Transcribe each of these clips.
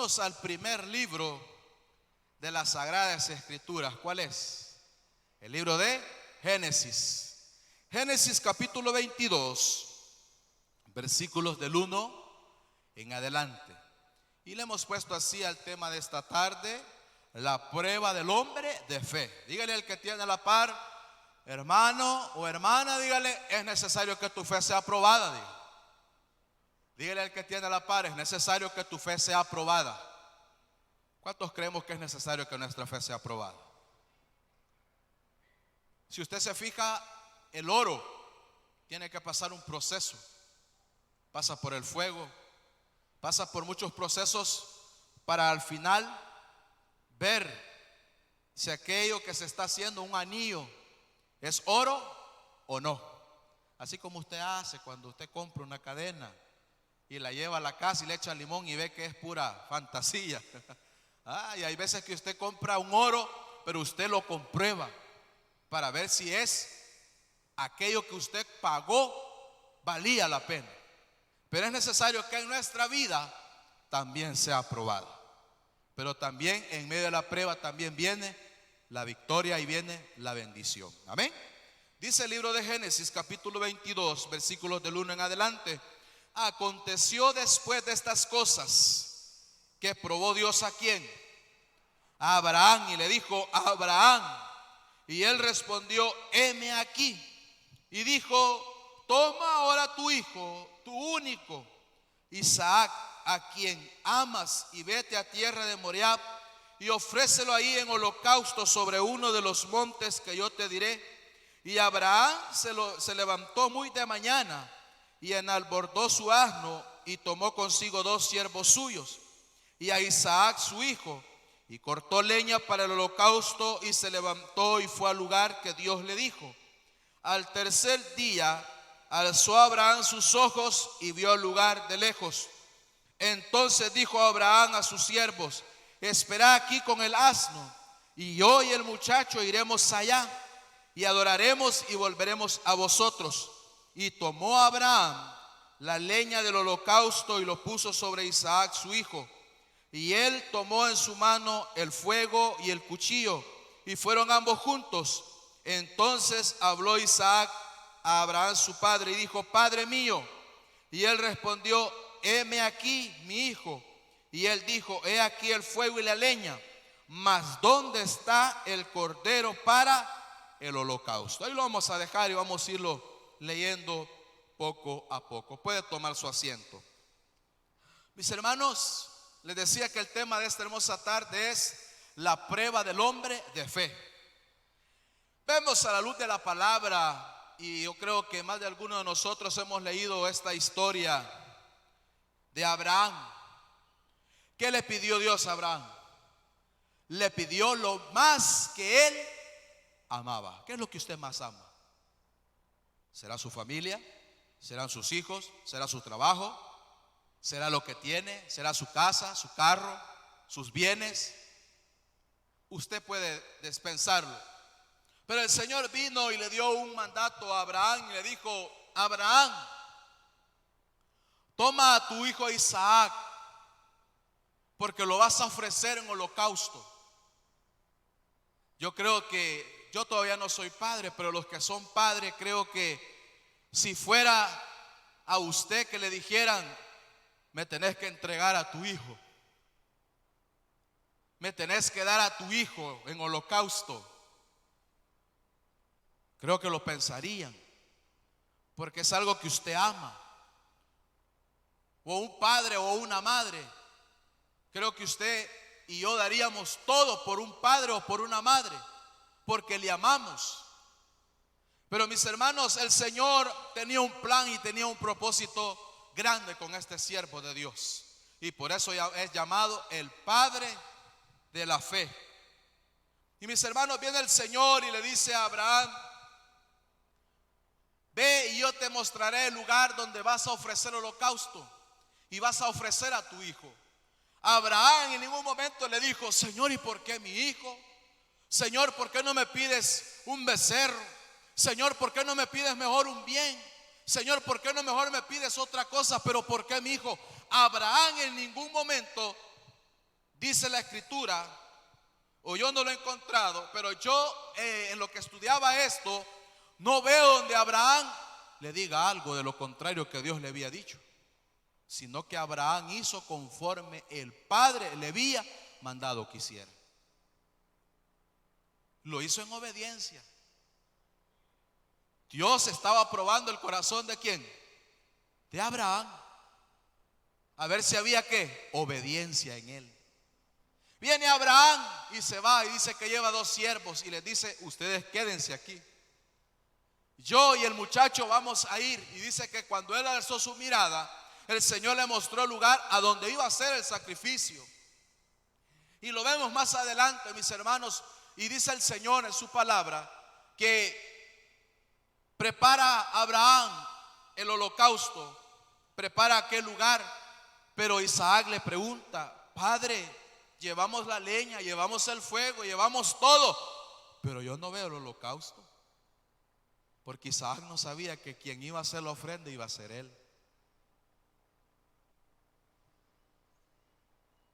Vámonos al primer libro de las Sagradas Escrituras. ¿Cuál es? El libro de Génesis. Génesis capítulo 22, versículos del 1 en adelante. Y le hemos puesto así al tema de esta tarde: la prueba del hombre de fe. Dígale al que tiene a la par: hermano o hermana, dígale, es necesario que tu fe sea aprobada. Dígale al que tiene a la par: es necesario que tu fe sea aprobada. ¿Cuántos creemos que es necesario que nuestra fe sea aprobada? Si usted se fija, el oro tiene que pasar un proceso. Pasa por el fuego, pasa por muchos procesos para al final ver si aquello que se está haciendo, un anillo, es oro o no. Así como usted hace cuando usted compra una cadena y la lleva a la casa y le echa limón y ve que es pura fantasía. Y hay veces que usted compra un oro, pero usted lo comprueba para ver si es aquello que usted pagó valía la pena. Pero es necesario que en nuestra vida también sea aprobada. Pero también en medio de la prueba también viene la victoria y viene la bendición. Amén. Dice el libro de Génesis capítulo 22, versículos del 1 en adelante: aconteció después de estas cosas que probó Dios ¿a quién? A Abraham, y le dijo: Abraham. Y él respondió: heme aquí. Y dijo: toma ahora tu hijo, tu único, Isaac, a quien amas, y vete a tierra de Moriah y ofrécelo ahí en holocausto sobre uno de los montes que yo te diré. Y Abraham se levantó muy de mañana y enalbordó su asno y tomó consigo 2 siervos suyos y a Isaac su hijo, y cortó leña para el holocausto, y se levantó y fue al lugar que Dios le dijo. Al tercer día alzó Abraham sus ojos y vio el lugar de lejos. Entonces dijo Abraham a sus siervos: esperad aquí con el asno, y yo y el muchacho iremos allá y adoraremos y volveremos a vosotros. Y tomó Abraham la leña del holocausto y lo puso sobre Isaac su hijo. Y él tomó en su mano el fuego y el cuchillo, y fueron ambos juntos. Entonces habló Isaac a Abraham su padre y dijo: Padre mío. Y él respondió: heme aquí, mi hijo. Y él dijo: he aquí el fuego y la leña, mas ¿dónde está el cordero para el holocausto? Ahí lo vamos a dejar y vamos a irlo leyendo poco a poco. Puede tomar su asiento. Mis hermanos, les decía que el tema de esta hermosa tarde es la prueba del hombre de fe. Vemos a la luz de la palabra, y yo creo que más de alguno de nosotros hemos leído esta historia de Abraham. ¿Qué le pidió Dios a Abraham? Le pidió lo más que él amaba. ¿Qué es lo que usted más ama? ¿Será su familia? ¿Serán sus hijos? ¿Será su trabajo? ¿Será lo que tiene? ¿Será su casa, su carro, sus bienes? Usted puede despensarlo. Pero el Señor vino y le dio un mandato a Abraham y le dijo: Abraham, toma a tu hijo Isaac, porque lo vas a ofrecer en holocausto. Yo creo que, yo todavía no soy padre, pero los que son padres, creo que si fuera a usted que le dijeran: me tenés que entregar a tu hijo, me tenés que dar a tu hijo en holocausto, creo que lo pensarían, porque es algo que usted ama. O un padre o una madre, creo que usted y yo daríamos todo por un padre o por una madre, porque le amamos. Pero mis hermanos, el Señor tenía un plan y tenía un propósito grande con este siervo de Dios, y por eso es llamado el Padre de la fe. Y mis hermanos, viene el Señor y le dice a Abraham: ve y yo te mostraré el lugar donde vas a ofrecer holocausto y vas a ofrecer a tu hijo. Abraham en ningún momento le dijo: Señor, ¿y por qué mi hijo? Señor, ¿por qué no me pides un becerro? Señor, ¿por qué no me pides mejor un bien? Señor, ¿por qué no mejor me pides otra cosa? Pero ¿por qué mi hijo? Abraham en ningún momento dice la escritura, o yo no lo he encontrado, pero yo en lo que estudiaba esto, no veo donde Abraham le diga algo de lo contrario que Dios le había dicho, sino que Abraham hizo conforme el Padre le había mandado que hiciera. Lo hizo en obediencia. Dios estaba probando el corazón ¿de quién? De Abraham. A ver si había ¿qué? Obediencia en él. Viene Abraham y se va y dice que lleva 2 siervos y les dice: ustedes quédense aquí. Yo y el muchacho vamos a ir. Y dice que cuando él alzó su mirada, el Señor le mostró el lugar a donde iba a ser el sacrificio. Y lo vemos más adelante, mis hermanos. Y dice el Señor en su palabra que prepara a Abraham el holocausto, prepara aquel lugar. Pero Isaac le pregunta: Padre, llevamos la leña, llevamos el fuego, llevamos todo, pero yo no veo el holocausto. Porque Isaac no sabía que quien iba a hacer la ofrenda iba a ser él.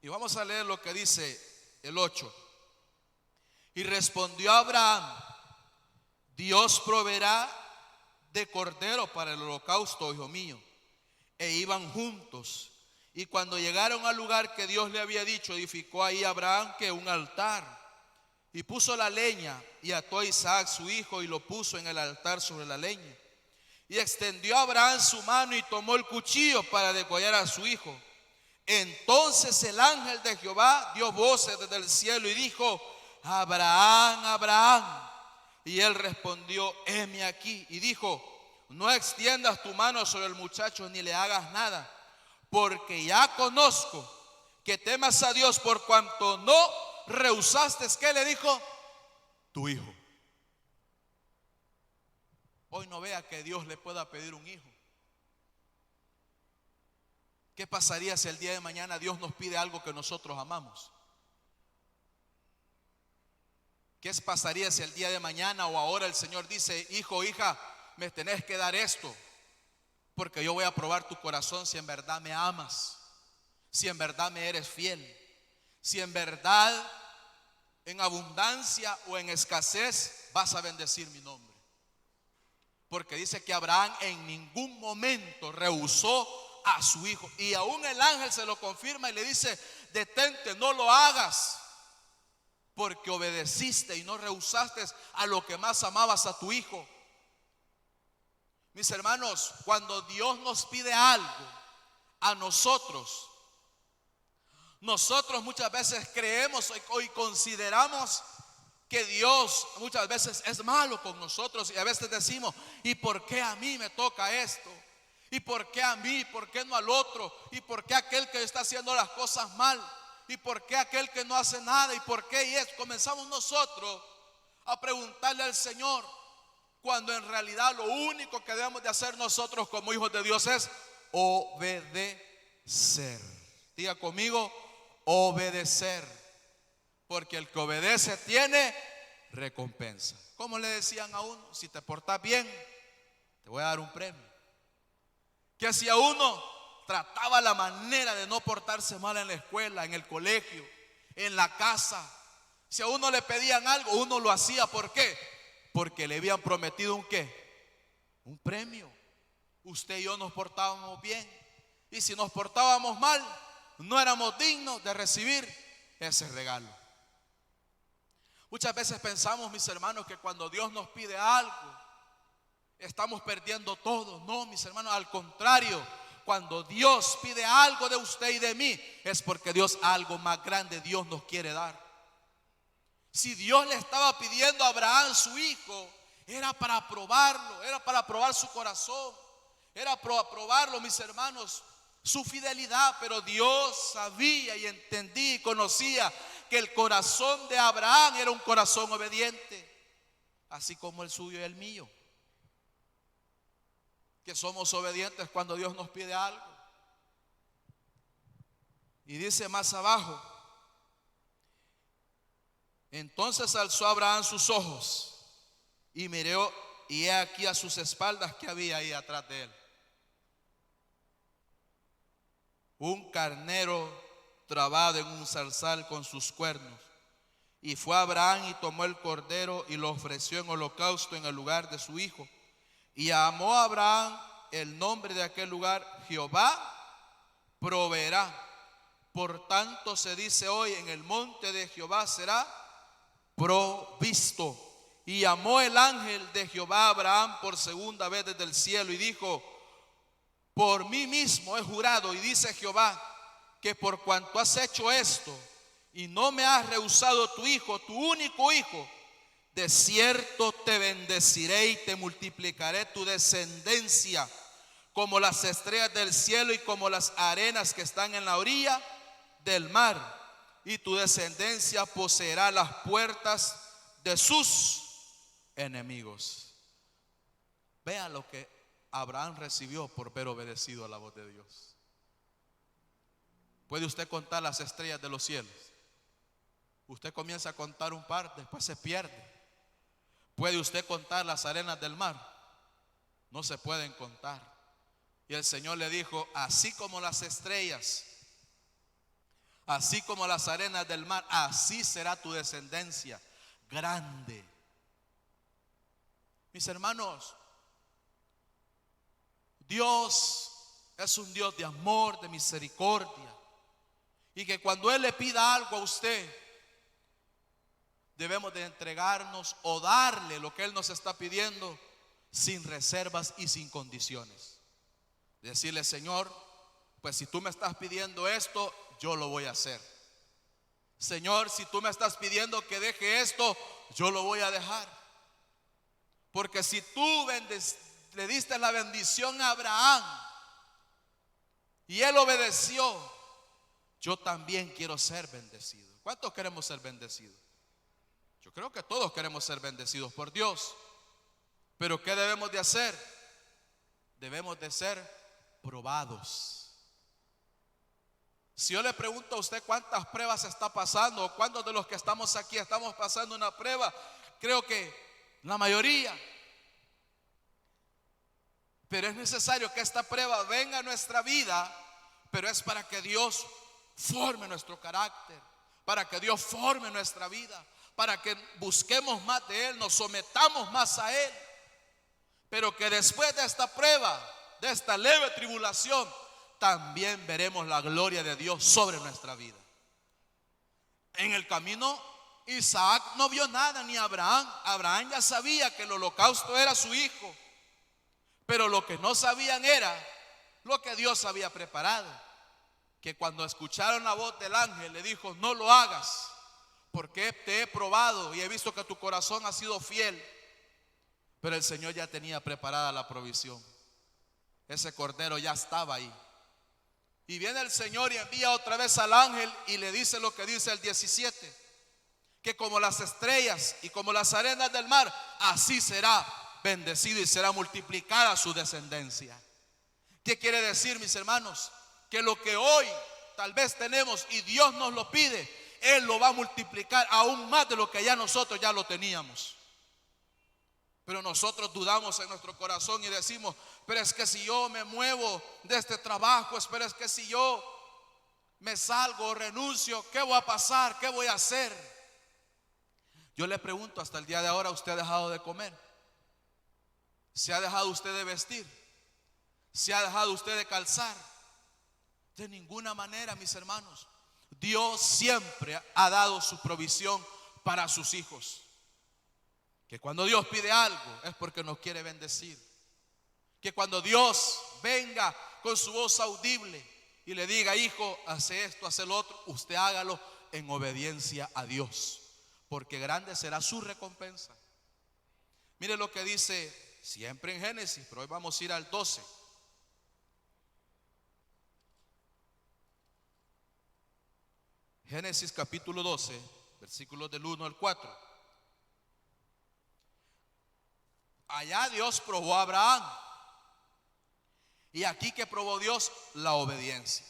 Y vamos a leer lo que dice el 8. Y respondió Abraham: Dios proveerá de cordero para el holocausto, hijo mío. E iban juntos. Y cuando llegaron al lugar que Dios le había dicho, edificó ahí Abraham que un altar. Y puso la leña y ató a Isaac su hijo y lo puso en el altar sobre la leña. Y extendió Abraham su mano y tomó el cuchillo para degollar a su hijo. Entonces el ángel de Jehová dio voces desde el cielo y dijo: Abraham, Abraham. Y él respondió: heme aquí. Y dijo: no extiendas tu mano sobre el muchacho ni le hagas nada, porque ya conozco que temas a Dios por cuanto no rehusaste, ¿qué le dijo? Tu hijo. Hoy no vea que Dios le pueda pedir un hijo. ¿Qué pasaría si el día de mañana Dios nos pide algo que nosotros amamos? ¿Qué pasaría si el día de mañana o ahora el Señor dice: hijo, hija, me tenés que dar esto, porque yo voy a probar tu corazón si en verdad me amas, si en verdad me eres fiel, si en verdad en abundancia o en escasez vas a bendecir mi nombre? Porque dice que Abraham en ningún momento rehusó a su hijo. Y aún el ángel se lo confirma y le dice: detente, no lo hagas, porque obedeciste y no rehusaste a lo que más amabas, a tu hijo. Mis hermanos, cuando Dios nos pide algo a nosotros muchas veces creemos y consideramos que Dios muchas veces es malo con nosotros. Y a veces decimos: ¿y por qué a mí me toca esto? ¿Y por qué a mí? ¿Por qué no al otro? ¿Y por qué aquel que está haciendo las cosas mal? ¿Y por qué aquel que no hace nada? ¿Y por qué? Y comenzamos nosotros a preguntarle al Señor, cuando en realidad lo único que debemos de hacer nosotros como hijos de Dios es obedecer. Diga conmigo: obedecer. Porque el que obedece tiene recompensa. ¿Cómo le decían a uno? Si te portas bien, te voy a dar un premio. Que si a uno trataba la manera de no portarse mal en la escuela, en el colegio, en la casa, si a uno le pedían algo, uno lo hacía. ¿Por qué? Porque le habían prometido un ¿qué? Un premio. Usted y yo nos portábamos bien, y si nos portábamos mal, no éramos dignos de recibir ese regalo. Muchas veces pensamos, mis hermanos, que cuando Dios nos pide algo, estamos perdiendo todo. No, mis hermanos, al contrario. Cuando Dios pide algo de usted y de mí, es porque Dios algo más grande Dios nos quiere dar. Si Dios le estaba pidiendo a Abraham su hijo, era para probarlo, era para probar su corazón, era para probarlo, mis hermanos, su fidelidad. Pero Dios sabía y entendía y conocía que el corazón de Abraham era un corazón obediente, así como el suyo y el mío, que somos obedientes cuando Dios nos pide algo. Y dice más abajo: entonces alzó Abraham sus ojos y miró, y he aquí a sus espaldas que había ahí atrás de él un carnero trabado en un zarzal con sus cuernos. Y fue Abraham y tomó el cordero y lo ofreció en holocausto en el lugar de su hijo. Y llamó a Abraham el nombre de aquel lugar: Jehová proveerá. Por tanto se dice hoy: en el monte de Jehová será provisto. Y llamó el ángel de Jehová a Abraham por segunda vez desde el cielo y dijo: por mí mismo he jurado, y dice Jehová, que por cuanto has hecho esto y no me has rehusado tu hijo, tu único hijo, de cierto te bendeciré y te multiplicaré tu descendencia como las estrellas del cielo y como las arenas que están en la orilla del mar, y tu descendencia poseerá las puertas de sus enemigos. Vean lo que Abraham recibió por haber obedecido a la voz de Dios. ¿Puede usted contar las estrellas de los cielos? Usted comienza a contar un par, después se pierde. ¿Puede usted contar las arenas del mar? No se pueden contar. Y el Señor le dijo: así como las estrellas, así como las arenas del mar, así será tu descendencia grande. Mis hermanos, Dios es un Dios de amor, de misericordia, y que cuando Él le pida algo a usted, debemos de entregarnos o darle lo que Él nos está pidiendo sin reservas y sin condiciones. Decirle: Señor, pues si tú me estás pidiendo esto, yo lo voy a hacer. Señor, si tú me estás pidiendo que deje esto, yo lo voy a dejar. Porque si tú le diste la bendición a Abraham y él obedeció, yo también quiero ser bendecido. ¿Cuántos queremos ser bendecidos? Yo creo que todos queremos ser bendecidos por Dios. Pero ¿qué debemos de hacer? Debemos de ser probados. Si yo le pregunto a usted cuántas pruebas está pasando, o cuántos de los que estamos aquí estamos pasando una prueba, creo que la mayoría. Pero es necesario que esta prueba venga a nuestra vida, pero es para que Dios forme nuestro carácter, para que Dios forme nuestra vida, para que busquemos más de Él, nos sometamos más a Él. Pero que después de esta prueba, de esta leve tribulación, también veremos la gloria de Dios sobre nuestra vida. En el camino, Isaac no vio nada, ni Abraham. Abraham ya sabía que el holocausto era su hijo, pero lo que no sabían era lo que Dios había preparado. Que cuando escucharon la voz del ángel, le dijo: no lo hagas, porque te he probado y he visto que tu corazón ha sido fiel. Pero el Señor ya tenía preparada la provisión. Ese cordero ya estaba ahí. Y viene el Señor y envía otra vez al ángel y le dice lo que dice el 17: que como las estrellas y como las arenas del mar, así será bendecido y será multiplicada su descendencia. ¿Qué quiere decir, mis hermanos? Que lo que hoy tal vez tenemos y Dios nos lo pide, Él lo va a multiplicar aún más de lo que ya nosotros ya lo teníamos. Pero nosotros dudamos en nuestro corazón y decimos: pero es que si yo me muevo de este trabajo, pero es que si yo me salgo o renuncio, ¿qué va a pasar? ¿Qué voy a hacer? Yo le pregunto, hasta el día de ahora, ¿usted ha dejado de comer? ¿Se ha dejado usted de vestir? ¿Se ha dejado usted de calzar? De ninguna manera, mis hermanos. Dios siempre ha dado su provisión para sus hijos. Que cuando Dios pide algo es porque nos quiere bendecir. Que cuando Dios venga con su voz audible y le diga: hijo, hace esto, hace lo otro, usted hágalo en obediencia a Dios, porque grande será su recompensa. Mire lo que dice siempre en Génesis, pero hoy vamos a ir al 12. Génesis capítulo 12, versículos del 1 al 4. Allá Dios probó a Abraham. Y aquí, que probó Dios: la obediencia.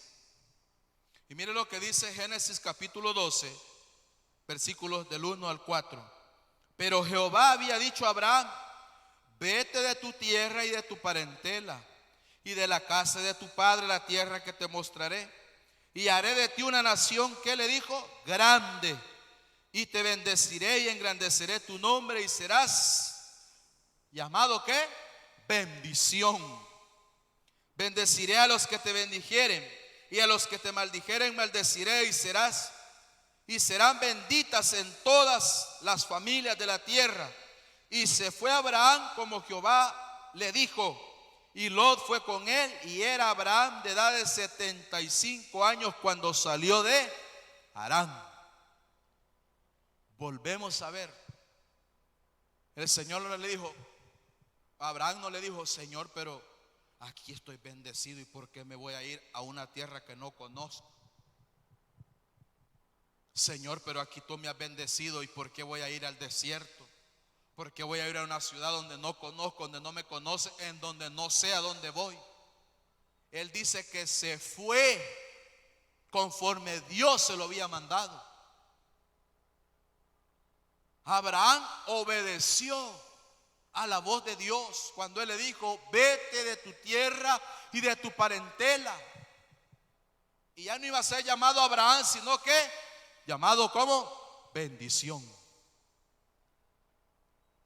Y mire lo que dice Génesis capítulo 12, versículos del 1 al 4. Pero Jehová había dicho a Abraham: vete de tu tierra y de tu parentela y de la casa de tu padre, la tierra que te mostraré. y haré de ti una nación, ¿qué le dijo? Grande, y te bendeciré y engrandeceré tu nombre y serás llamado, ¿qué? Bendición. Bendeciré a los que te bendijeren y a los que te maldijeren maldeciré y serán benditas en todas las familias de la tierra. Y se fue Abraham como Jehová le dijo, y Lot fue con él, y era Abraham de edad de 75 años cuando salió de Harán. Volvemos a ver, el Señor le dijo, Abraham no le dijo, Señor, pero aquí estoy bendecido, ¿y por qué me voy a ir a una tierra que no conozco? Señor, pero aquí tú me has bendecido, ¿y por qué voy a ir al desierto? ¿Por qué voy a ir a una ciudad donde no conozco, donde no me conoce, en donde no sé a dónde voy? Él dice que se fue conforme Dios se lo había mandado. Abraham obedeció a la voz de Dios cuando Él le dijo, vete de tu tierra y de tu parentela. Y ya no iba a ser llamado Abraham, sino que llamado como bendición.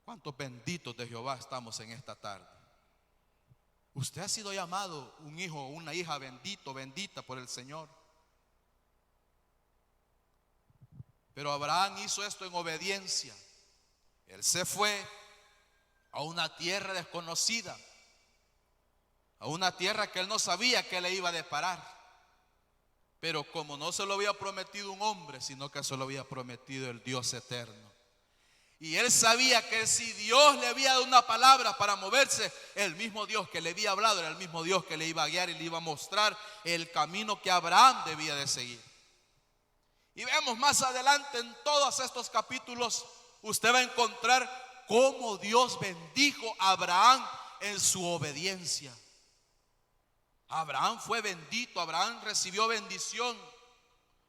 ¿Cuántos benditos de Jehová estamos en esta tarde? Usted ha sido llamado un hijo o una hija bendito, bendita por el Señor. Pero Abraham hizo esto en obediencia. Él se fue a una tierra desconocida, a una tierra que él no sabía que le iba a deparar. Pero como no se lo había prometido un hombre, sino que se lo había prometido el Dios eterno. Y él sabía que si Dios le había dado una palabra para moverse, el mismo Dios que le había hablado era el mismo Dios que le iba a guiar y le iba a mostrar el camino que Abraham debía de seguir. Y vemos más adelante en todos estos capítulos, usted va a encontrar cómo Dios bendijo a Abraham en su obediencia. Abraham fue bendito, Abraham recibió bendición.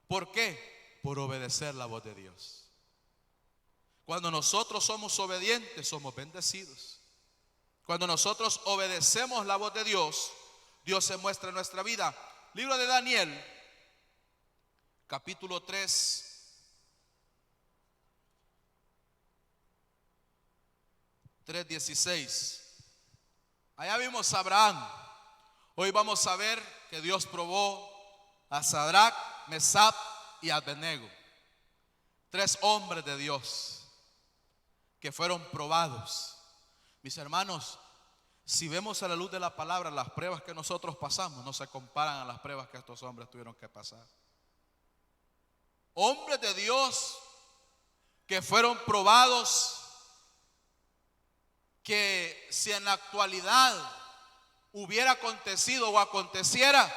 ¿Por qué? Por obedecer la voz de Dios. Cuando nosotros somos obedientes, somos bendecidos. Cuando nosotros obedecemos la voz de Dios, Dios se muestra en nuestra vida. Libro de Daniel, capítulo 3, 3:16. Allá vimos a Abraham. Hoy vamos a ver que Dios probó a Sadrach, Mesach y Abednego. 3 hombres de Dios que fueron probados. Mis hermanos, si vemos a la luz de la palabra, las pruebas que nosotros pasamos no se comparan a las pruebas que estos hombres tuvieron que pasar. Hombres de Dios que fueron probados, que si en la actualidad hubiera acontecido o aconteciera,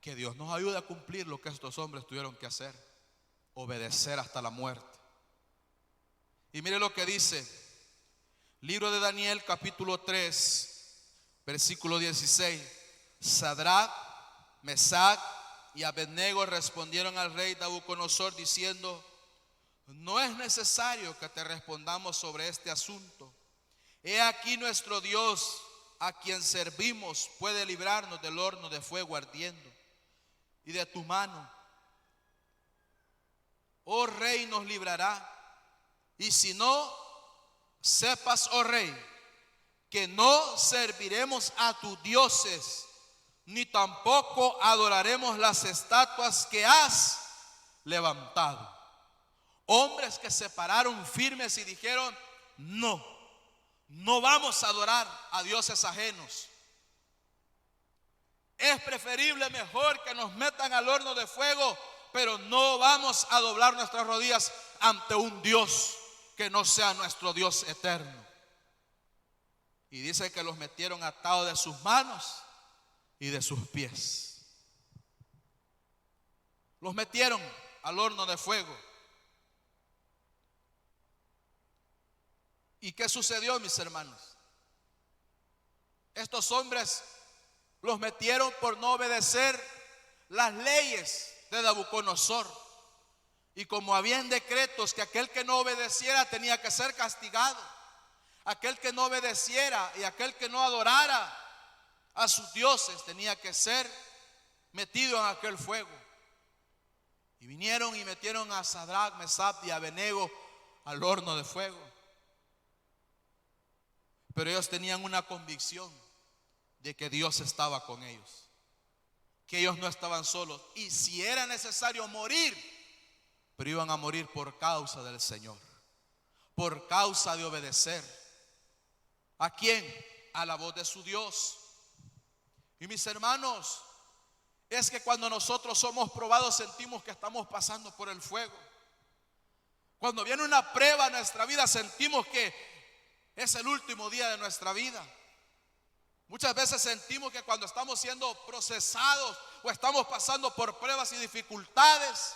que Dios nos ayude a cumplir lo que estos hombres tuvieron que hacer, obedecer hasta la muerte. Y mire lo que dice libro de Daniel capítulo 3 versículo 16. Sadrach, Mesach y Abednego respondieron al rey Nabucodonosor diciendo, no es necesario que te respondamos sobre este asunto. He aquí nuestro Dios, a quien servimos, puede librarnos del horno de fuego ardiendo y de tu mano. Oh rey, nos librará. Y si no, sepas, oh rey, que no serviremos a tus dioses, ni tampoco adoraremos las estatuas que has levantado. Hombres que se pararon firmes y dijeron, no vamos a adorar a dioses ajenos. Es preferible, mejor que nos metan al horno de fuego, pero no vamos a doblar nuestras rodillas ante un Dios que no sea nuestro Dios eterno. Y dice que los metieron atados de sus manos y de sus pies. Los metieron al horno de fuego. ¿Y qué sucedió, mis hermanos? Estos hombres los metieron por no obedecer las leyes de Nabucodonosor. Y como habían decretos que aquel que no obedeciera tenía que ser castigado, aquel que no obedeciera y aquel que no adorara a sus dioses tenía que ser metido en aquel fuego. Y vinieron y metieron a Sadrach, Mesach y Abednego al horno de fuego. Pero ellos tenían una convicción de que Dios estaba con ellos, que ellos no estaban solos, y si era necesario morir, pero iban a morir por causa del Señor, por causa de obedecer. ¿A quién? A la voz de su Dios. Y mis hermanos, es que cuando nosotros somos probados sentimos que estamos pasando por el fuego. Cuando viene una prueba en nuestra vida sentimos que es el último día de nuestra vida. Muchas veces sentimos que cuando estamos siendo procesados o estamos pasando por pruebas y dificultades,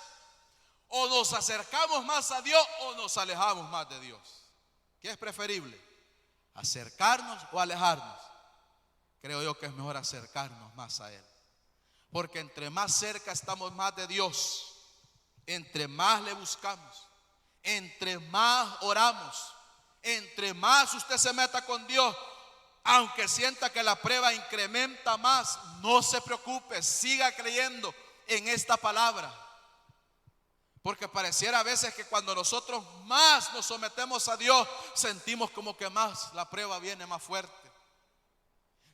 o nos acercamos más a Dios o nos alejamos más de Dios. ¿Qué es preferible? ¿Acercarnos o alejarnos? Creo yo que es mejor acercarnos más a Él. Porque entre más cerca estamos más de Dios, entre más le buscamos, entre más oramos, entre más usted se meta con Dios, aunque sienta que la prueba incrementa más, no se preocupe, siga creyendo en esta palabra. Porque pareciera a veces que cuando nosotros más nos sometemos a Dios, sentimos como que más la prueba viene más fuerte.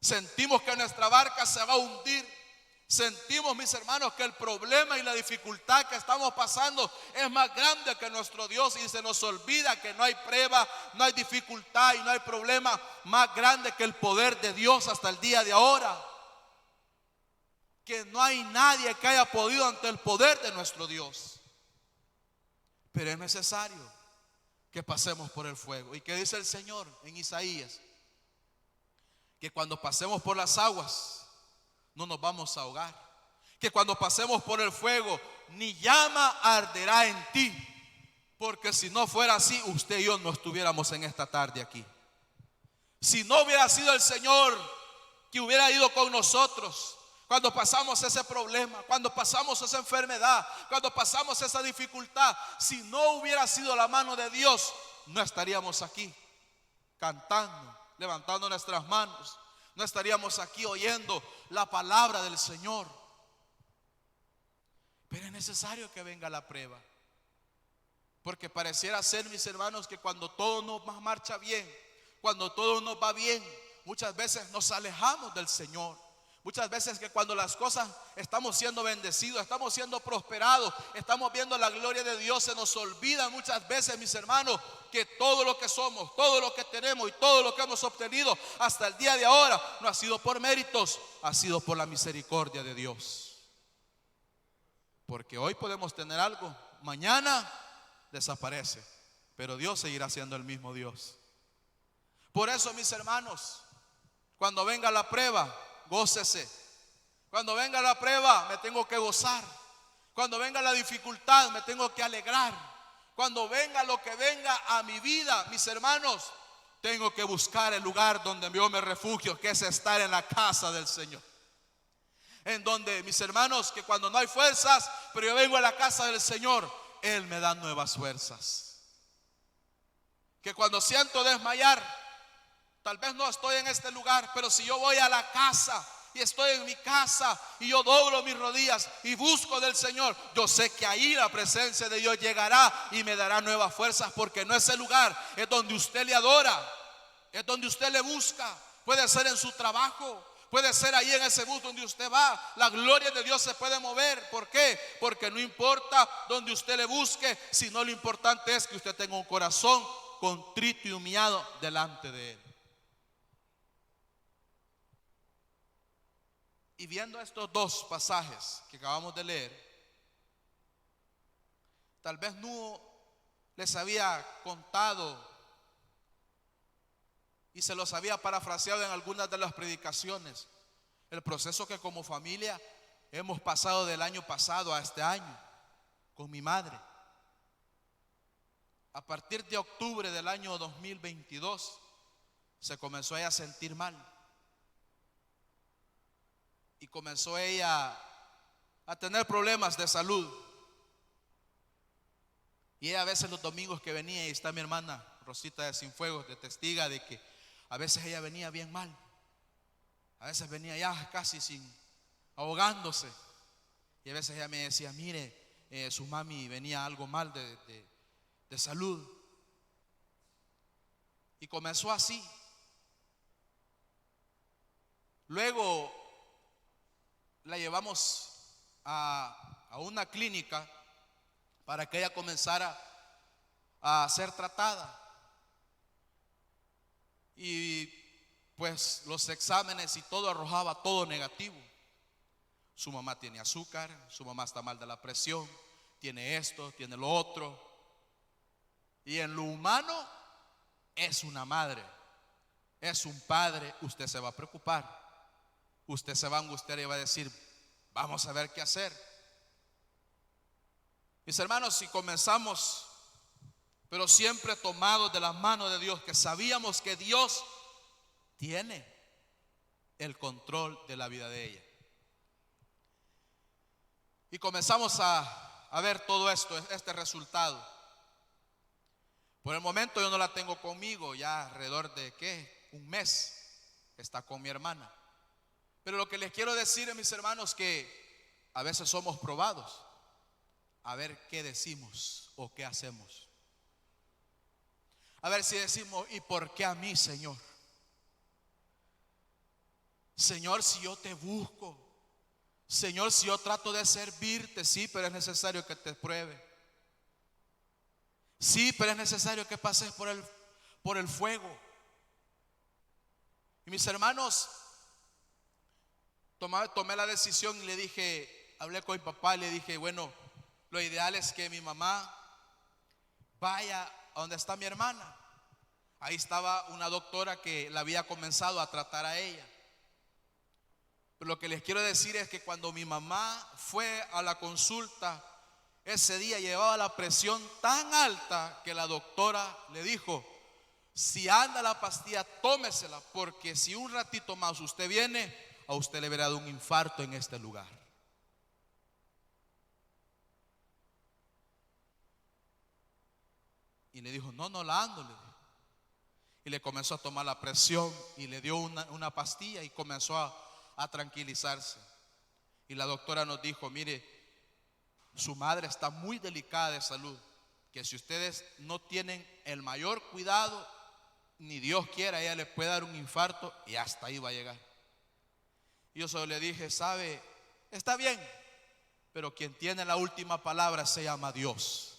Sentimos que nuestra barca se va a hundir. Sentimos, mis hermanos, que el problema y la dificultad que estamos pasando es más grande que nuestro Dios, y se nos olvida que no hay prueba, no hay dificultad y no hay problema más grande que el poder de Dios hasta el día de ahora. Que no hay nadie que haya podido ante el poder de nuestro Dios. Pero es necesario que pasemos por el fuego. ¿Y qué dice el Señor en Isaías? Que cuando pasemos por las aguas no nos vamos a ahogar. Que cuando pasemos por el fuego ni llama arderá en ti. Porque si no fuera así, usted y yo no estuviéramos en esta tarde aquí. Si no hubiera sido el Señor que hubiera ido con nosotros cuando pasamos ese problema, cuando pasamos esa enfermedad, cuando pasamos esa dificultad, si no hubiera sido la mano de Dios, no estaríamos aquí cantando, levantando nuestras manos. No estaríamos aquí oyendo la palabra del Señor. Pero es necesario que venga la prueba. Porque pareciera ser, mis hermanos, que cuando todo nos marcha bien, cuando todo nos va bien, muchas veces nos alejamos del Señor. Muchas veces que cuando las cosas estamos siendo bendecidos, estamos siendo prosperados, estamos viendo la gloria de Dios, se nos olvida muchas veces, mis hermanos, que todo lo que somos, todo lo que tenemos y todo lo que hemos obtenido hasta el día de ahora no ha sido por méritos, ha sido por la misericordia de Dios. Porque hoy podemos tener algo, mañana desaparece, pero Dios seguirá siendo el mismo Dios. Por eso, mis hermanos, cuando venga la prueba, gócese. Cuando venga la prueba, me tengo que gozar. Cuando venga la dificultad, me tengo que alegrar. Cuando venga lo que venga a mi vida, mis hermanos, tengo que buscar el lugar donde yo me refugio, que es estar en la casa del Señor. En donde, mis hermanos, que cuando no hay fuerzas, pero yo vengo a la casa del Señor, Él me da nuevas fuerzas. Que cuando siento desmayar, tal vez no estoy en este lugar, pero si yo voy a la casa y estoy en mi casa y yo doblo mis rodillas y busco del Señor, yo sé que ahí la presencia de Dios llegará y me dará nuevas fuerzas, porque no es el lugar, es donde usted le adora, es donde usted le busca. Puede ser en su trabajo, puede ser ahí en ese bus donde usted va, la gloria de Dios se puede mover. ¿Por qué? Porque no importa donde usted le busque, sino lo importante es que usted tenga un corazón contrito y humillado delante de Él. Y viendo estos dos pasajes que acabamos de leer, tal vez no les había contado y se los había parafraseado en algunas de las predicaciones, el proceso que como familia hemos pasado del año pasado a este año con mi madre. A partir de octubre del año 2022 se comenzó ella a sentir mal. Y comenzó ella a tener problemas de salud. Y ella a veces los domingos que venía, y está mi hermana Rosita de Cienfuegos de testiga de que a veces ella venía bien mal. A veces venía ya casi ahogándose. Y a veces ella me decía, mire, su mami venía algo mal de salud. Y comenzó así. Luego la llevamos a una clínica para que ella comenzara a ser tratada. Y pues los exámenes y todo arrojaba todo negativo. Su mamá tiene azúcar, su mamá está mal de la presión, tiene esto, tiene lo otro. Y en lo humano es una madre, es un padre. Usted se va a preocupar, usted se va a angustiar y va a decir, vamos a ver qué hacer. Mis hermanos, si comenzamos, pero siempre tomados de las manos de Dios, que sabíamos que Dios tiene el control de la vida de ella. Y comenzamos a ver todo esto, este resultado. Por el momento yo no la tengo conmigo, ya alrededor de un mes está con mi hermana. Pero lo que les quiero decir, mis hermanos, que a veces somos probados a ver qué decimos o qué hacemos. A ver si decimos, ¿y por qué a mí, Señor? Señor, si yo te busco, Señor, si yo trato de servirte, sí, pero es necesario que te pruebe. Sí, pero es necesario que pases por el fuego. Y mis hermanos, tomé la decisión y le dije, hablé con mi papá y le dije, bueno, lo ideal es que mi mamá vaya a donde está mi hermana. Ahí estaba una doctora que la había comenzado a tratar a ella. Pero lo que les quiero decir es que cuando mi mamá fue a la consulta, ese día llevaba la presión tan alta que la doctora le dijo, si anda la pastilla, tómesela, porque si un ratito más usted viene, a usted le verá dado un infarto en este lugar. Y le dijo, no la ando, le dijo. Y le comenzó a tomar la presión y le dio una pastilla y comenzó a tranquilizarse. Y la doctora nos dijo, mire, su madre está muy delicada de salud, que si ustedes no tienen el mayor cuidado, ni Dios quiera, ella le puede dar un infarto y hasta ahí va a llegar. Y yo solo le dije, sabe, está bien, pero quien tiene la última palabra se llama Dios.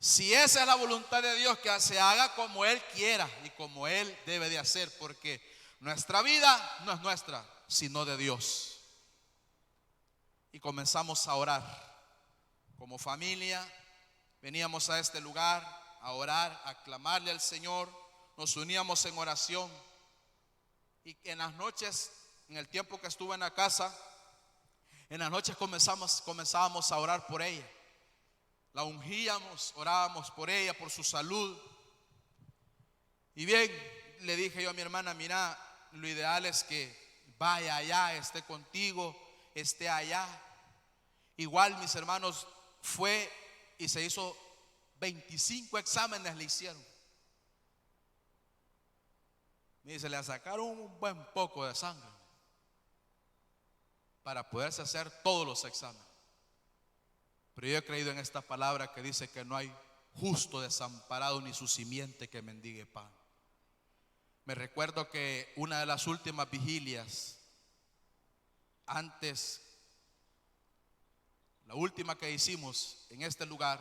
Si esa es la voluntad de Dios, que se haga como Él quiera y como Él debe de hacer, porque nuestra vida no es nuestra, sino de Dios. Y comenzamos a orar. Como familia, veníamos a este lugar a orar, a clamarle al Señor. Nos uníamos en oración. Y en las noches, en el tiempo que estuve en la casa, en las noches comenzábamos a orar por ella. La ungíamos, orábamos por ella, por su salud. Y bien, le dije yo a mi hermana, mira, lo ideal es que vaya allá, esté contigo, esté allá. Igual mis hermanos, fue y se hizo 25 exámenes, le hicieron. Me dice, le sacaron un buen poco de sangre para poderse hacer todos los exámenes. Pero yo he creído en esta palabra que dice que no hay justo desamparado ni su simiente que mendigue pan. Me recuerdo que una de las últimas vigilias, antes, la última que hicimos en este lugar,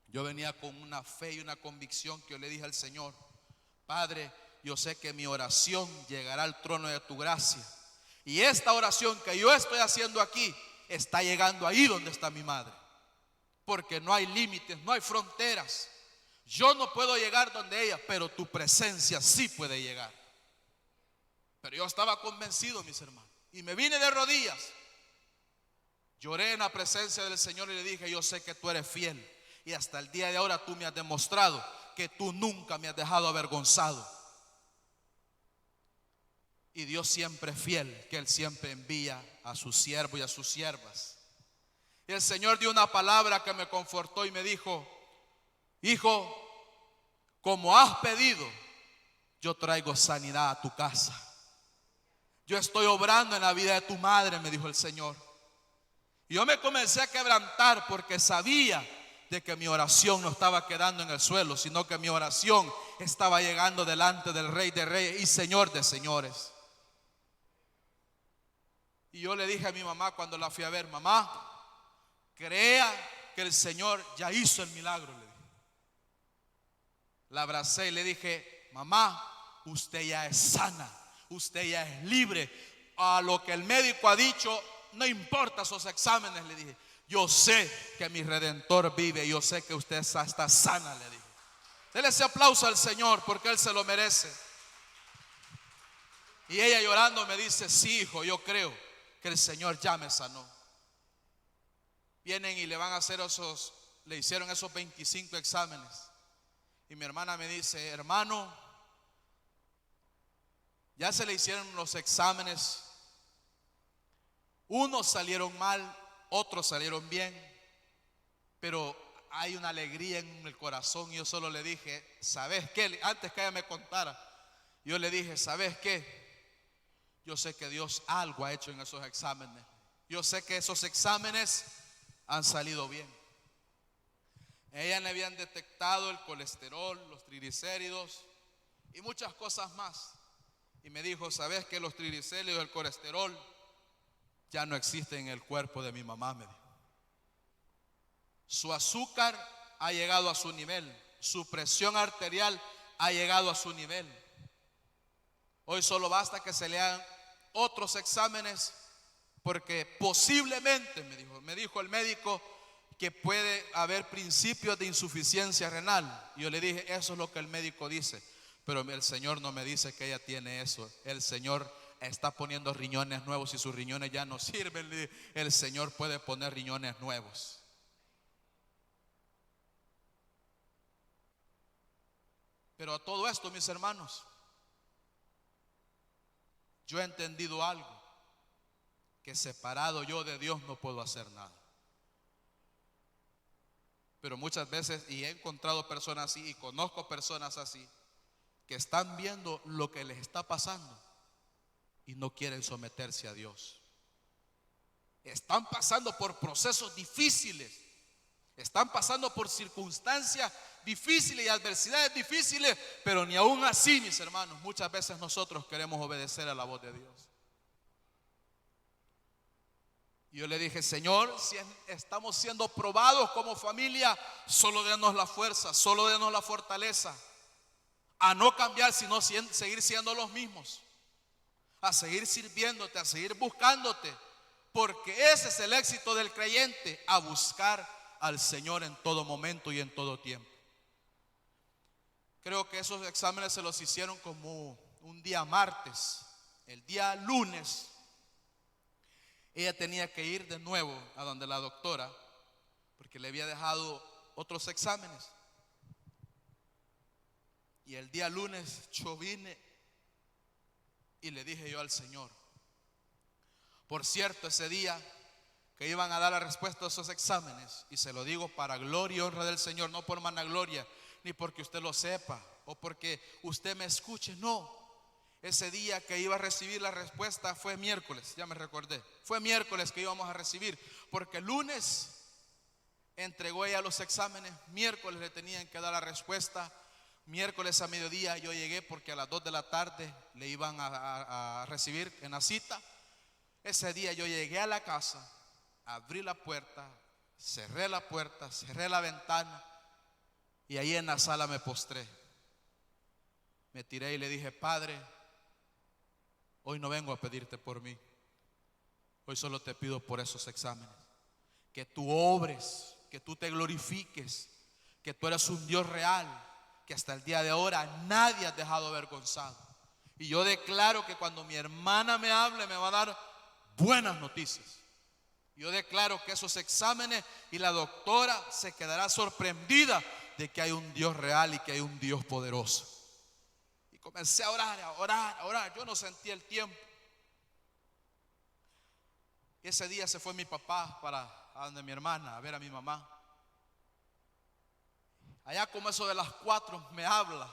yo venía con una fe y una convicción que yo le dije al Señor, Padre, yo sé que mi oración llegará al trono de tu gracia. Y esta oración que yo estoy haciendo aquí está llegando ahí donde está mi madre. Porque no hay límites, no hay fronteras. Yo no puedo llegar donde ella, pero tu presencia sí puede llegar. Pero yo estaba convencido, mis hermanos, y me vine de rodillas. Lloré en la presencia del Señor y le dije, yo sé que tú eres fiel. Y hasta el día de ahora tú me has demostrado que tú nunca me has dejado avergonzado. Y Dios siempre es fiel, que Él siempre envía a sus siervos y a sus siervas. Y el Señor dio una palabra que me confortó y me dijo, hijo, como has pedido, yo traigo sanidad a tu casa. Yo estoy obrando en la vida de tu madre, me dijo el Señor. Y yo me comencé a quebrantar porque sabía de que mi oración no estaba quedando en el suelo, sino que mi oración estaba llegando delante del Rey de Reyes y Señor de Señores. Y yo le dije a mi mamá cuando la fui a ver: mamá, crea que el Señor ya hizo el milagro, le dije. La abracé y le dije: mamá, usted ya es sana, usted ya es libre. A lo que el médico ha dicho, no importa esos exámenes, le dije. Yo sé que mi Redentor vive, yo sé que usted está sana, le dije. Dele ese aplauso al Señor porque Él se lo merece. Y ella llorando me dice: sí, hijo, yo creo que el Señor ya me sanó. Vienen y le van a hacer le hicieron esos 25 exámenes. Y mi hermana me dice: hermano, ya se le hicieron los exámenes. Unos salieron mal, otros salieron bien, pero hay una alegría en el corazón. Y yo solo le dije: ¿sabes qué? Antes que ella me contara, yo le dije: ¿sabes qué? Yo sé que Dios algo ha hecho en esos exámenes. Yo sé que esos exámenes han salido bien. A ella le habían detectado el colesterol, los triglicéridos y muchas cosas más. Y me dijo: ¿sabes que los triglicéridos y el colesterol ya no existen en el cuerpo de mi mamá? Me dijo. Su azúcar ha llegado a su nivel, su presión arterial ha llegado a su nivel. Hoy solo basta que se le hagan otros exámenes, porque posiblemente, me dijo el médico, que puede haber principios de insuficiencia renal. Y yo le dije: eso es lo que el médico dice, pero el Señor no me dice que ella tiene eso. El Señor está poniendo riñones nuevos. Si sus riñones ya no sirven, el Señor puede poner riñones nuevos. Pero a todo esto, mis hermanos, yo he entendido algo: que separado yo de Dios no puedo hacer nada. Pero muchas veces, y he encontrado personas así, y conozco personas así, que están viendo lo que les está pasando y no quieren someterse a Dios. Están pasando por procesos difíciles, están pasando por circunstancias difíciles y adversidades difíciles, pero ni aún así, mis hermanos, muchas veces nosotros queremos obedecer a la voz de Dios. Y yo le dije: Señor, si estamos siendo probados como familia, solo denos la fuerza, solo denos la fortaleza a no cambiar, sino seguir siendo los mismos, a seguir sirviéndote, a seguir buscándote, porque ese es el éxito del creyente, a buscar al Señor en todo momento y en todo tiempo. Creo que esos exámenes se los hicieron como un día martes. El día lunes ella tenía que ir de nuevo a donde la doctora, porque le había dejado otros exámenes. Y el día lunes yo vine y le dije yo al Señor: por cierto, ese día que iban a dar la respuesta a esos exámenes, y se lo digo para gloria y honra del Señor, no por vanagloria, ni porque usted lo sepa o porque usted me escuche, no. Ese día que iba a recibir la respuesta fue miércoles, ya me recordé. Fue miércoles que íbamos a recibir, porque el lunes entregó ella los exámenes, miércoles le tenían que dar la respuesta. Miércoles a mediodía yo llegué porque a las 2 de la tarde le iban a recibir en la cita. Ese día yo llegué a la casa, abrí la puerta, cerré la ventana y ahí en la sala me postré. Me tiré y le dije: Padre, hoy no vengo a pedirte por mí, hoy solo te pido por esos exámenes, que tú obres, que tú te glorifiques, que tú eres un Dios real, que hasta el día de ahora nadie ha dejado avergonzado. Y yo declaro que cuando mi hermana me hable me va a dar buenas noticias. Yo declaro que esos exámenes, y la doctora se quedará sorprendida de que hay un Dios real y que hay un Dios poderoso. Y comencé a orar. Yo no sentí el tiempo. Y ese día se fue mi papá a donde mi hermana, a ver a mi mamá. Allá como eso de las 4 me habla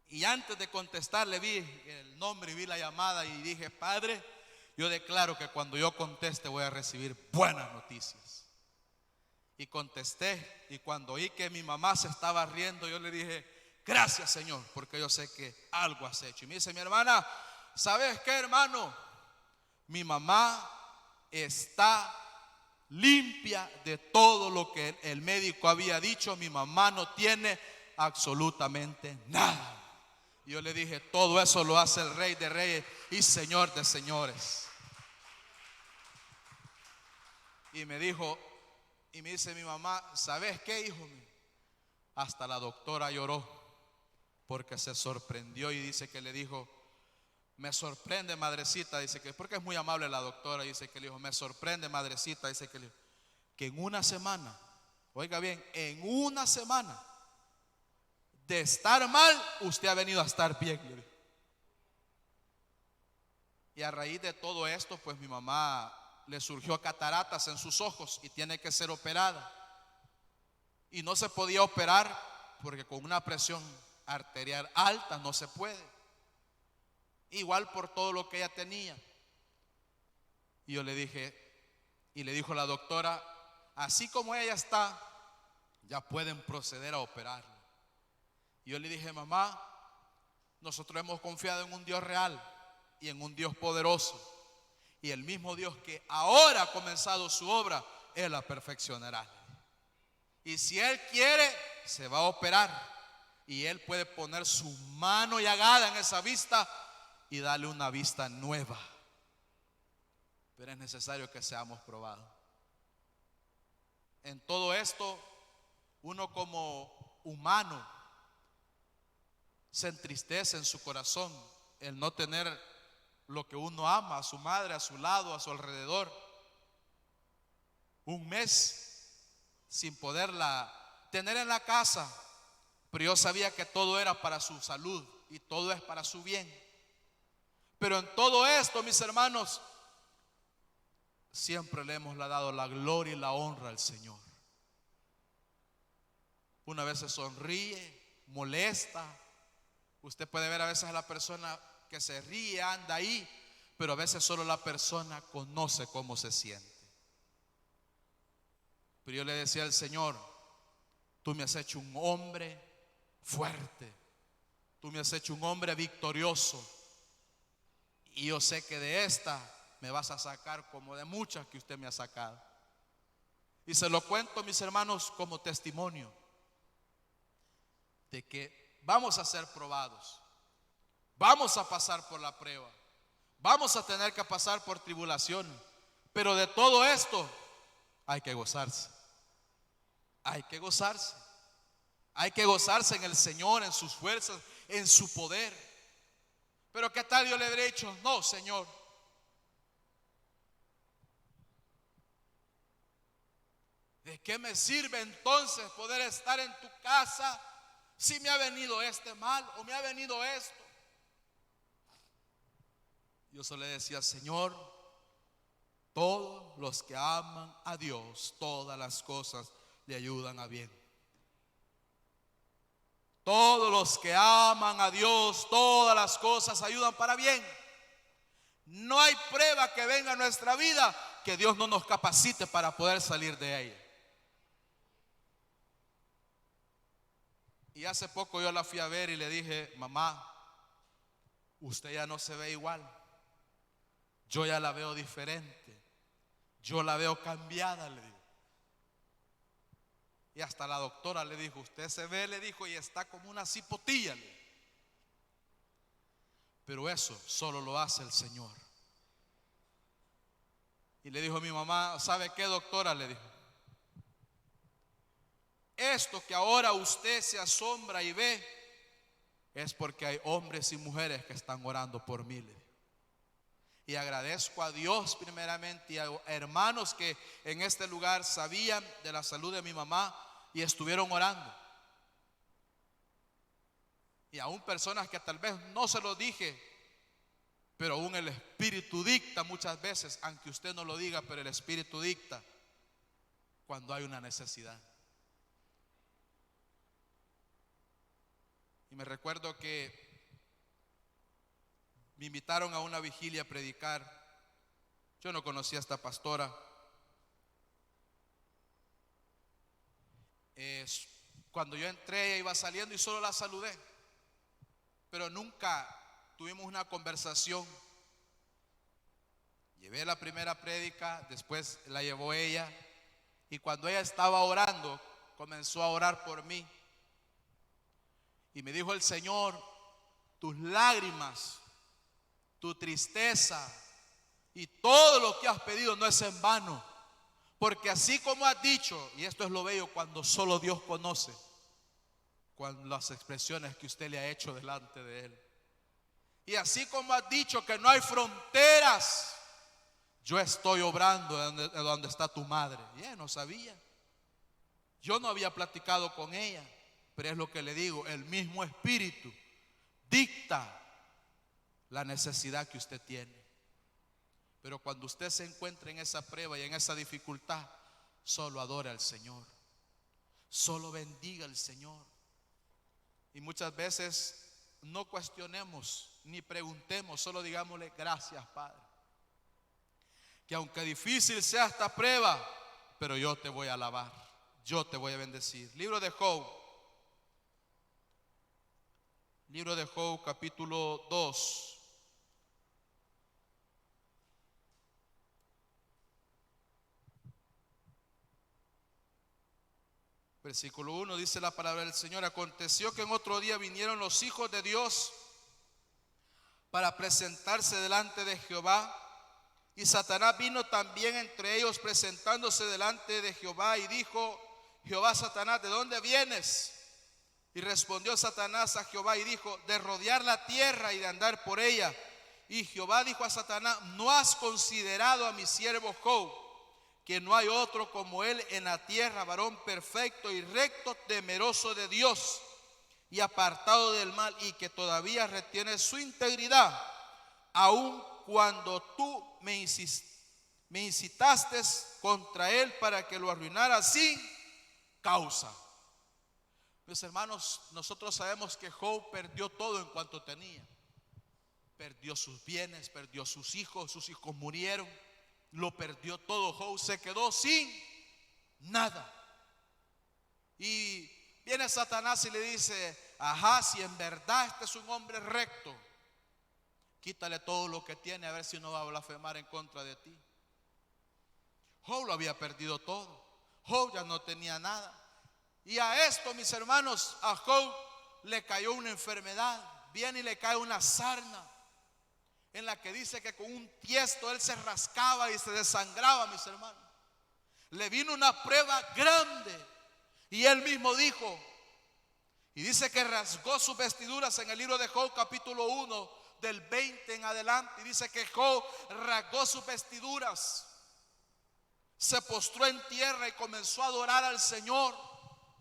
Y antes de contestarle vi el nombre y vi la llamada y dije: Padre, yo declaro que cuando yo conteste voy a recibir buenas noticias. Y contesté, y cuando oí que mi mamá se estaba riendo, yo le dije: gracias, Señor, porque yo sé que algo has hecho. Y me dice mi hermana: ¿sabes qué, hermano? Mi mamá está limpia de todo lo que el médico había dicho. Mi mamá no tiene absolutamente nada. Y yo le dije: todo eso lo hace el Rey de Reyes y Señor de Señores. Y me dijo, y me dice mi mamá: ¿sabes qué, hijo mío? Hasta la doctora lloró porque se sorprendió, y dice que le dijo: me sorprende, madrecita, dice que, porque es muy amable la doctora, dice que le dijo: me sorprende, madrecita, dice que le dijo, que en una semana, oiga bien, en una semana de estar mal, usted ha venido a estar bien. Y a raíz de todo esto, pues mi mamá le surgió cataratas en sus ojos y tiene que ser operada. Y no se podía operar porque con una presión arterial alta no se puede. Igual por todo lo que ella tenía. Y yo le dije, y le dijo la doctora: así como ella está, ya pueden proceder a operarla. Y yo le dije: mamá, nosotros hemos confiado en un Dios real y en un Dios poderoso. Y el mismo Dios que ahora ha comenzado su obra, Él la perfeccionará. Y si Él quiere, se va a operar. Y Él puede poner su mano llagada en esa vista y darle una vista nueva. Pero es necesario que seamos probados. En todo esto, uno como humano se entristece en su corazón el no tener lo que uno ama, a su madre, a su lado, a su alrededor. Un mes sin poderla tener en la casa, pero yo sabía que todo era para su salud y todo es para su bien. Pero en todo esto, mis hermanos, siempre le hemos dado la gloria y la honra al Señor. Una vez se sonríe, molesta. Usted puede ver a veces a la persona que se ríe, anda ahí, pero a veces solo la persona conoce cómo se siente. Pero yo le decía al Señor: tú me has hecho un hombre fuerte, tú me has hecho un hombre victorioso, y yo sé que de esta me vas a sacar como de muchas que usted me ha sacado. Y se lo cuento, mis hermanos, como testimonio de que vamos a ser probados, vamos a pasar por la prueba, vamos a tener que pasar por tribulaciones, pero de todo esto hay que gozarse. Hay que gozarse. Hay que gozarse en el Señor, en sus fuerzas, en su poder. Pero ¿qué tal yo le hubiera dicho: no, Señor, ¿de qué me sirve entonces poder estar en tu casa si me ha venido este mal o me ha venido esto? Yo solo le decía: Señor, todos los que aman a Dios, todas las cosas le ayudan a bien. Todos los que aman a Dios, todas las cosas ayudan para bien. No hay prueba que venga a nuestra vida que Dios no nos capacite para poder salir de ella. Y hace poco yo la fui a ver y le dije: mamá, usted ya no se ve igual. Yo ya la veo diferente. Yo la veo cambiada, le digo. Y hasta la doctora le dijo: usted se ve, le dijo, y está como una cipotilla. Pero eso solo lo hace el Señor. Y le dijo mi mamá: ¿sabe qué, doctora? Le dijo: esto que ahora usted se asombra y ve es porque hay hombres y mujeres que están orando por mí, le dijo. Y agradezco a Dios primeramente y a hermanos que en este lugar sabían de la salud de mi mamá y estuvieron orando. Y aún personas que tal vez no se lo dije, pero aún el Espíritu dicta muchas veces, aunque usted no lo diga, pero el Espíritu dicta cuando hay una necesidad. Y me recuerdo que me invitaron a una vigilia a predicar. Yo no conocía a esta pastora. Cuando yo entré, ella iba saliendo y solo la saludé, pero nunca tuvimos una conversación. Llevé la primera prédica, después la llevó ella, y cuando ella estaba orando, comenzó a orar por mí. Y me dijo el Señor: tus lágrimas, tu tristeza y todo lo que has pedido no es en vano. Porque así como has dicho, y esto es lo bello cuando solo Dios conoce, con las expresiones que usted le ha hecho delante de Él. Y así como has dicho que no hay fronteras, yo estoy obrando donde está tu madre. Y ella no sabía. Yo no había platicado con ella, pero es lo que le digo, el mismo Espíritu dicta la necesidad que usted tiene. Pero cuando usted se encuentre en esa prueba y en esa dificultad, solo adore al Señor, solo bendiga al Señor. Y muchas veces no cuestionemos ni preguntemos, solo digámosle: gracias, Padre, que aunque difícil sea esta prueba, pero yo te voy a alabar, yo te voy a bendecir. Libro de Job, capítulo 2. Versículo 1 dice la palabra del Señor: aconteció que en otro día vinieron los hijos de Dios para presentarse delante de Jehová, y Satanás vino también entre ellos, presentándose delante de Jehová, y dijo Jehová a Satanás: ¿de dónde vienes? Y respondió Satanás a Jehová y dijo: de rodear la tierra y de andar por ella. Y Jehová dijo a Satanás: ¿no has considerado a mi siervo Job, que no hay otro como él en la tierra, varón perfecto y recto, temeroso de Dios y apartado del mal, y que todavía retiene su integridad, aun cuando tú me incitaste contra él para que lo arruinara sin causa? Mis hermanos, nosotros sabemos que Job perdió todo en cuanto tenía. Perdió sus bienes, perdió sus hijos murieron. Lo perdió todo. Job se quedó sin nada. Y viene Satanás y le dice: ajá, si en verdad este es un hombre recto, quítale todo lo que tiene, a ver si no va a blasfemar en contra de ti. Job lo había perdido todo. Job ya no tenía nada. Y a esto, mis hermanos, a Job le cayó una enfermedad. Viene y le cae una sarna, en la que dice que con un tiesto él se rascaba y se desangraba, mis hermanos. Le vino una prueba grande, y él mismo dijo, y dice que rasgó sus vestiduras en el libro de Job, capítulo 1, del 20 en adelante. Y dice que Job rasgó sus vestiduras, se postró en tierra y comenzó a adorar al Señor.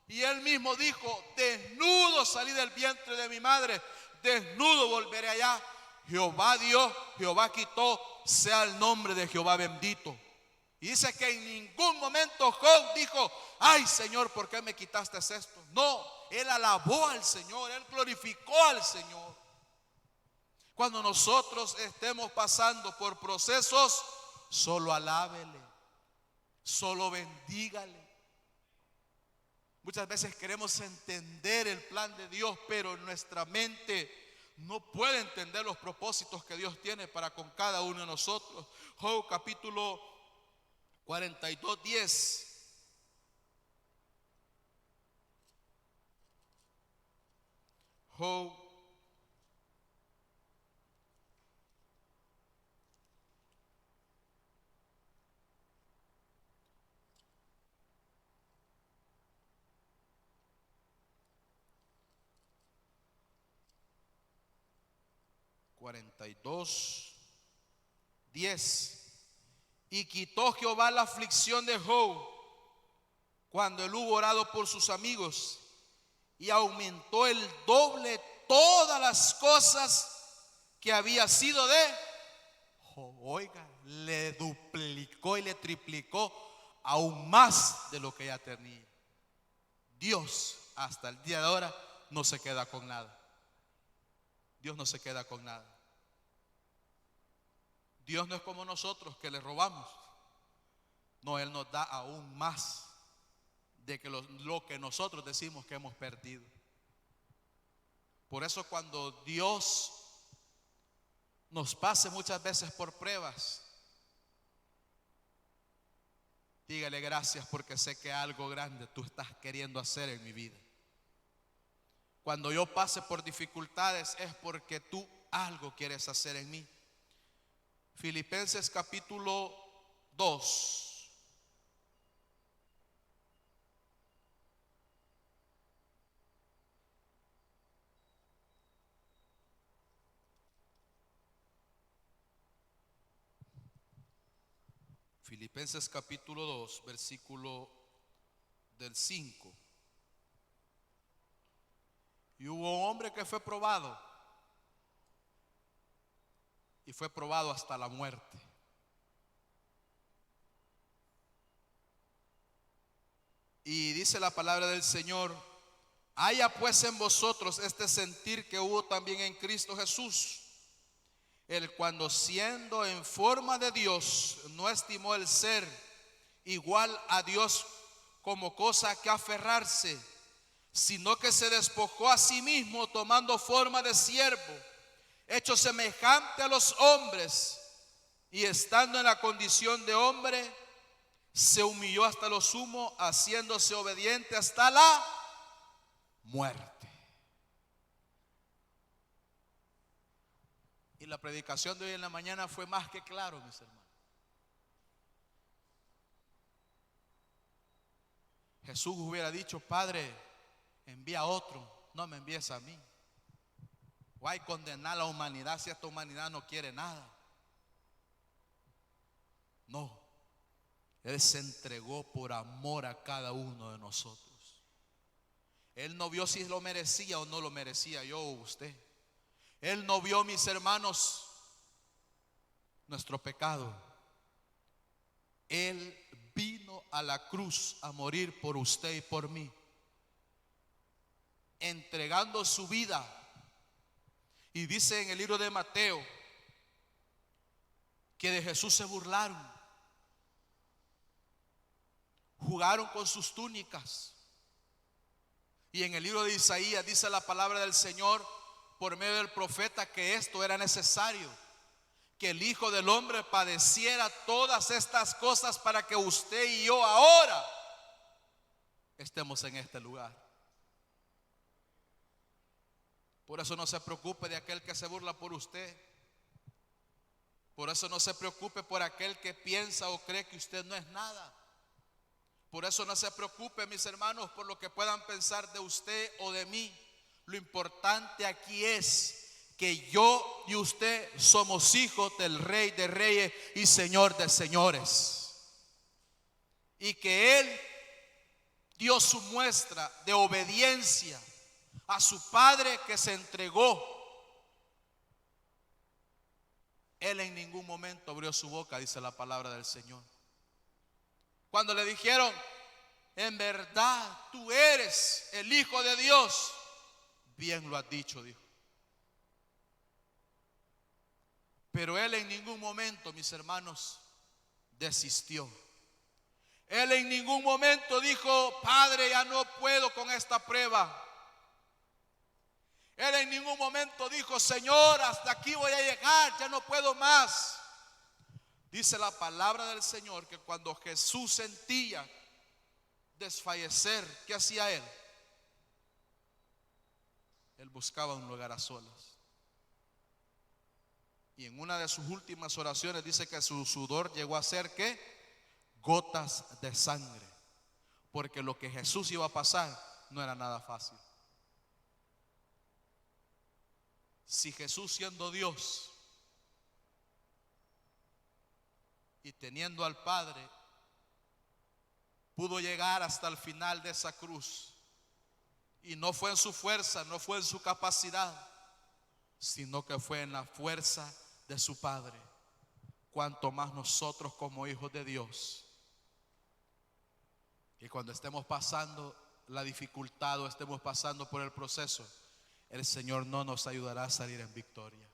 Y él mismo dijo: desnudo salí del vientre de mi madre, desnudo volveré allá. Jehová dio, Jehová quitó, sea el nombre de Jehová bendito. Y dice que en ningún momento Job dijo: ay, Señor, ¿por qué me quitaste esto? No, él alabó al Señor, él glorificó al Señor. Cuando nosotros estemos pasando por procesos, solo alábele, solo bendígale. Muchas veces queremos entender el plan de Dios, pero nuestra mente no puede entender los propósitos que Dios tiene para con cada uno de nosotros. Job capítulo 42, 10. Job 42, 10. Y quitó Jehová la aflicción de Job cuando él hubo orado por sus amigos, y aumentó el doble todas las cosas que había sido de Job. Oiga, le duplicó y le triplicó aún más de lo que ya tenía. Dios hasta el día de ahora no se queda con nada. Dios no se queda con nada. Dios no es como nosotros que le robamos. No, Él nos da aún más de que lo que nosotros decimos que hemos perdido. Por eso cuando Dios nos pase muchas veces por pruebas, dígale gracias, porque sé que algo grande tú estás queriendo hacer en mi vida. Cuando yo pase por dificultades es porque tú algo quieres hacer en mí. Filipenses capítulo 2. Filipenses capítulo 2, versículo del 5. Y hubo un hombre que fue probado, y fue probado hasta la muerte. Y dice la palabra del Señor: haya pues en vosotros este sentir que hubo también en Cristo Jesús, el cuando siendo en forma de Dios no estimó el ser igual a Dios como cosa que aferrarse, sino que se despojó a sí mismo, tomando forma de siervo, hecho semejante a los hombres, y estando en la condición de hombre, se humilló hasta lo sumo, haciéndose obediente hasta la muerte. Y la predicación de hoy en la mañana fue más que claro, mis hermanos. Jesús hubiera dicho: Padre, envía a otro, no me envíes a mí. O hay condenar a la humanidad si esta humanidad no quiere nada. No, Él se entregó por amor a cada uno de nosotros. Él no vio si lo merecía o no lo merecía, yo o usted. Él no vio, mis hermanos, nuestro pecado. Él vino a la cruz a morir por usted y por mí, entregando su vida. Y dice en el libro de Mateo que de Jesús se burlaron, jugaron con sus túnicas. Y en el libro de Isaías dice la palabra del Señor por medio del profeta que esto era necesario, que el Hijo del Hombre padeciera todas estas cosas para que usted y yo ahora estemos en este lugar. Por eso no se preocupe de aquel que se burla por usted. Por eso no se preocupe por aquel que piensa o cree que usted no es nada. Por eso no se preocupe, mis hermanos, por lo que puedan pensar de usted o de mí. Lo importante aquí es que yo y usted somos hijos del Rey de Reyes y Señor de Señores. Y que Él dio su muestra de obediencia a su Padre que se entregó. Él en ningún momento abrió su boca, dice la palabra del Señor. Cuando le dijeron: en verdad tú eres el Hijo de Dios, bien lo has dicho, dijo. Pero Él en ningún momento, mis hermanos, desistió. Él en ningún momento dijo: Padre, ya no puedo con esta prueba. Él en ningún momento dijo: Señor, hasta aquí voy a llegar, ya no puedo más. Dice la palabra del Señor que cuando Jesús sentía desfallecer, ¿qué hacía Él? Él buscaba un lugar a solas. Y en una de sus últimas oraciones dice que su sudor llegó a ser ¿qué? Gotas de sangre. Porque lo que Jesús iba a pasar no era nada fácil. Si Jesús, siendo Dios y teniendo al Padre, pudo llegar hasta el final de esa cruz, y no fue en su fuerza, no fue en su capacidad, sino que fue en la fuerza de su Padre, cuanto más nosotros como hijos de Dios. Y cuando estemos pasando la dificultad o estemos pasando por el proceso, el Señor no nos ayudará a salir en victoria.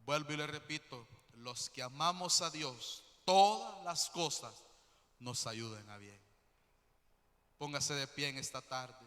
Vuelvo y le repito, los que amamos a Dios, todas las cosas nos ayudan a bien. Póngase de pie en esta tarde.